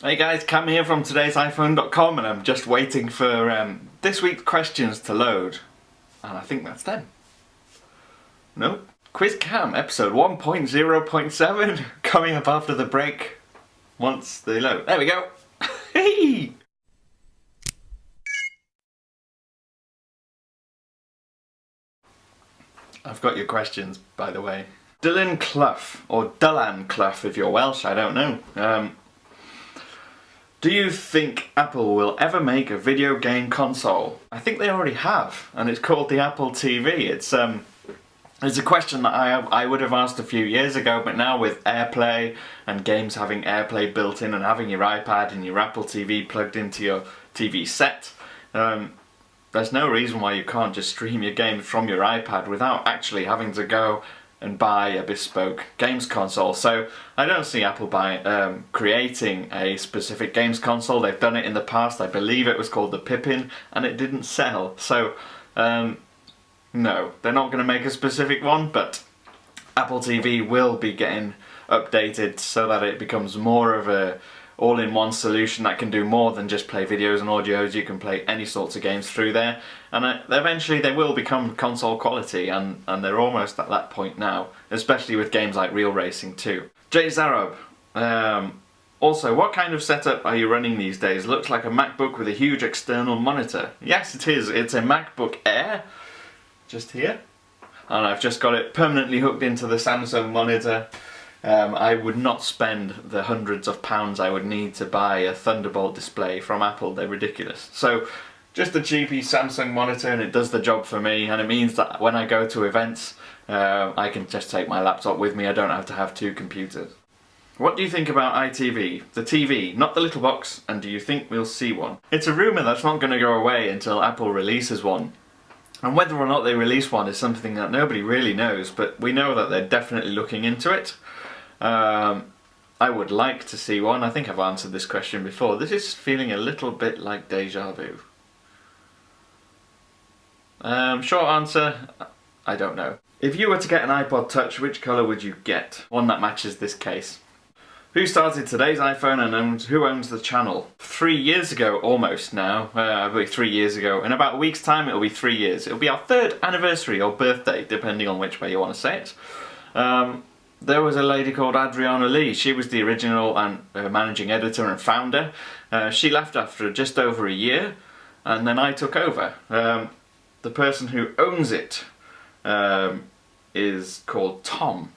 Hey guys, Cam here from today's iPhone.com, and I'm just waiting for this week's questions to load. And I think that's them. No? Quiz Cam, episode 1.0.7, coming up after the break once they load. There we go! Hey! I've got your questions, by the way. Dylan Clough, or Dylan Clough if you're Welsh, I don't know. Do you think Apple will ever make a video game console? I think they already have, and it's called the Apple TV. It's a question that I would have asked a few years ago, but now with AirPlay and games having AirPlay built in and having your iPad and your Apple TV plugged into your TV set, there's no reason why you can't just stream your games from your iPad without actually having to go and buy a bespoke games console. So I don't see Apple creating a specific games console. They've done it in the past. I believe it was called the Pippin and it didn't sell. So no, they're not going to make a specific one, but Apple TV will be getting updated so that it becomes more of a all-in-one solution that can do more than just play videos and audios. You can play any sorts of games through there, and eventually they will become console quality, and they're almost at that point now, especially with games like Real Racing 2. Jay Zarob, also, what kind of setup are you running these days? Looks like a MacBook with a huge external monitor. Yes, it is. It's a MacBook Air, just here, and I've just got it permanently hooked into the Samsung monitor. I would not spend the hundreds of pounds I would need to buy a Thunderbolt display from Apple. They're ridiculous. So just a cheapy Samsung monitor, and it does the job for me, and it means that when I go to events I can just take my laptop with me. I don't have to have two computers. What do you think about iTV? The TV, not the little box, and do you think we'll see one? It's a rumour that's not going to go away until Apple releases one. And whether or not they release one is something that nobody really knows, but we know that they're definitely looking into it. I would like to see one. I think I've answered this question before. This is feeling a little bit like deja vu. Short answer, I don't know. If you were to get an iPod Touch, which colour would you get? One that matches this case. Who started today's iPhone and who owns the channel? 3 years ago, almost now. I believe 3 years ago. In about a week's time it'll be 3 years. It'll be our 3rd anniversary or birthday, depending on which way you want to say it. There was a lady called Adriana Lee. She was the original and managing editor and founder. She left after just over a year, and then I took over. The person who owns it is called Tom.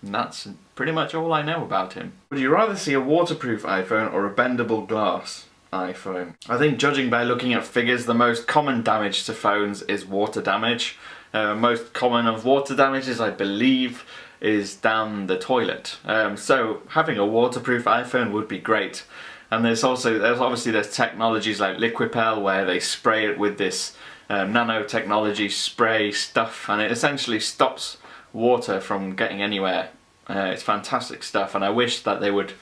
And that's pretty much all I know about him. Would you rather see a waterproof iPhone or a bendable glass iPhone? I think, judging by looking at figures, the most common damage to phones is water damage. Most common of water damages, I believe, is down the toilet. So having a waterproof iPhone would be great. And there's obviously technologies like Liquipel where they spray it with this nanotechnology spray stuff, and it essentially stops water from getting anywhere. It's fantastic stuff, and I wish that they would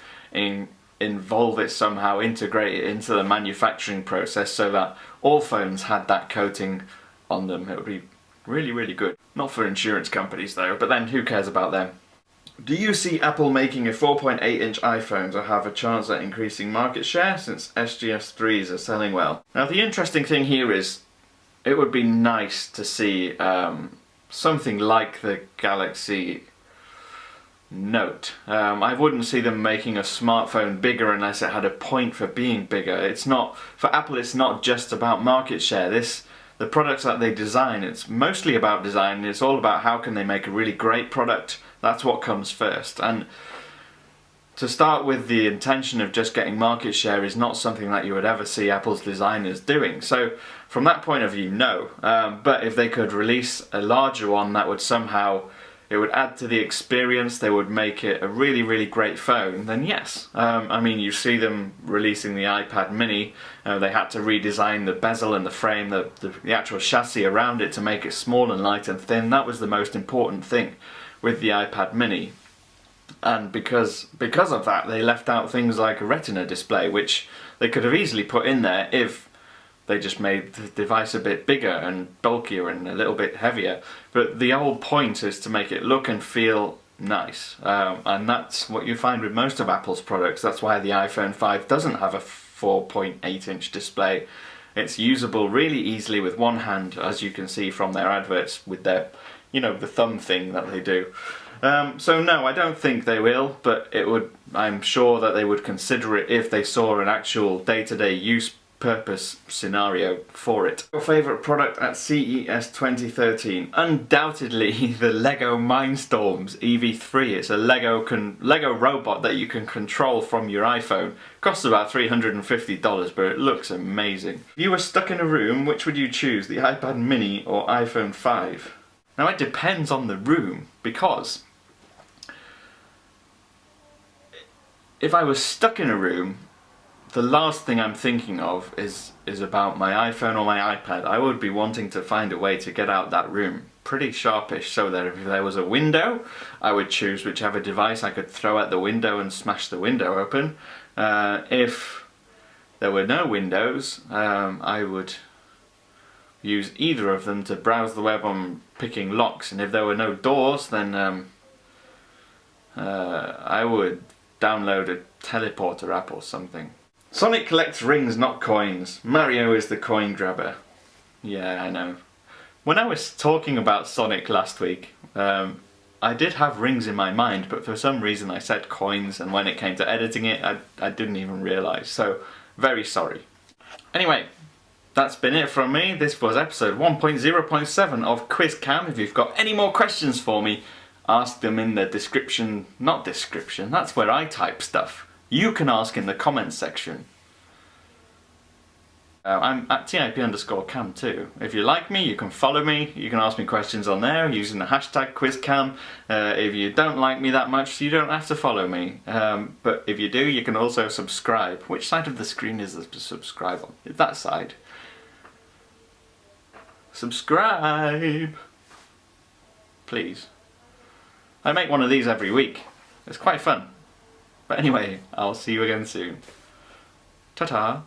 involve it somehow, integrate it into the manufacturing process so that all phones had that coating on them. It would be really, really good. Not for insurance companies though, but then who cares about them? Do you see Apple making a 4.8-inch iPhone to have a chance at increasing market share since SGS 3s are selling well? Now the interesting thing here is, it would be nice to see something like the Galaxy Note. I wouldn't see them making a smartphone bigger unless it had a point for being bigger. It's not, for Apple, it's not just about market share. The products that they design, it's mostly about design. It's all about how can they make a really great product. That's what comes first. And to start with, the intention of just getting market share is not something that you would ever see Apple's designers doing. So from that point of view, no. But if they could release a larger one that would somehow, it would add to the experience, they would make it a really, really great phone, then yes. I mean, you see them releasing the iPad mini, they had to redesign the bezel and the frame, the actual chassis around it to make it small and light and thin. That was the most important thing with the iPad mini. And because of that, they left out things like a Retina display, which they could have easily put in there if they just made the device a bit bigger and bulkier and a little bit heavier. But the whole point is to make it look and feel nice. And that's what you find with most of Apple's products. That's why the iPhone 5 doesn't have a 4.8-inch display. It's usable really easily with one hand, as you can see from their adverts with their, you know, the thumb thing that they do. So no, I don't think they will, but I'm sure that they would consider it if they saw an actual day-to-day use purpose scenario for it. Your favourite product at CES 2013? Undoubtedly the Lego Mindstorms EV3. It's a Lego robot that you can control from your iPhone. Costs about $350, but it looks amazing. If you were stuck in a room, which would you choose, the iPad mini or iPhone 5? Now it depends on the room, because if I was stuck in a room, the last thing I'm thinking of is about my iPhone or my iPad. I would be wanting to find a way to get out that room pretty sharpish, so that if there was a window, I would choose whichever device I could throw at the window and smash the window open. If there were no windows, I would use either of them to browse the web on picking locks, and if there were no doors, then I would download a teleporter app or something. Sonic collects rings, not coins. Mario is the coin grabber. Yeah, I know. When I was talking about Sonic last week, I did have rings in my mind, but for some reason I said coins, and when it came to editing it, I didn't even realise, so very sorry. Anyway, that's been it from me. This was episode 1.0.7 of Quiz Cam. If you've got any more questions for me, ask them in the description, not description, that's where I type stuff. You can ask in the comments section. I'm at TIP_cam too. If you like me, you can follow me, you can ask me questions on there using the hashtag QuizCam. If you don't like me that much, you don't have to follow me. But if you do, you can also subscribe. Which side of the screen is the subscribe on? It's that side. Subscribe! Please. I make one of these every week. It's quite fun. But anyway, I'll see you again soon. Ta-ta!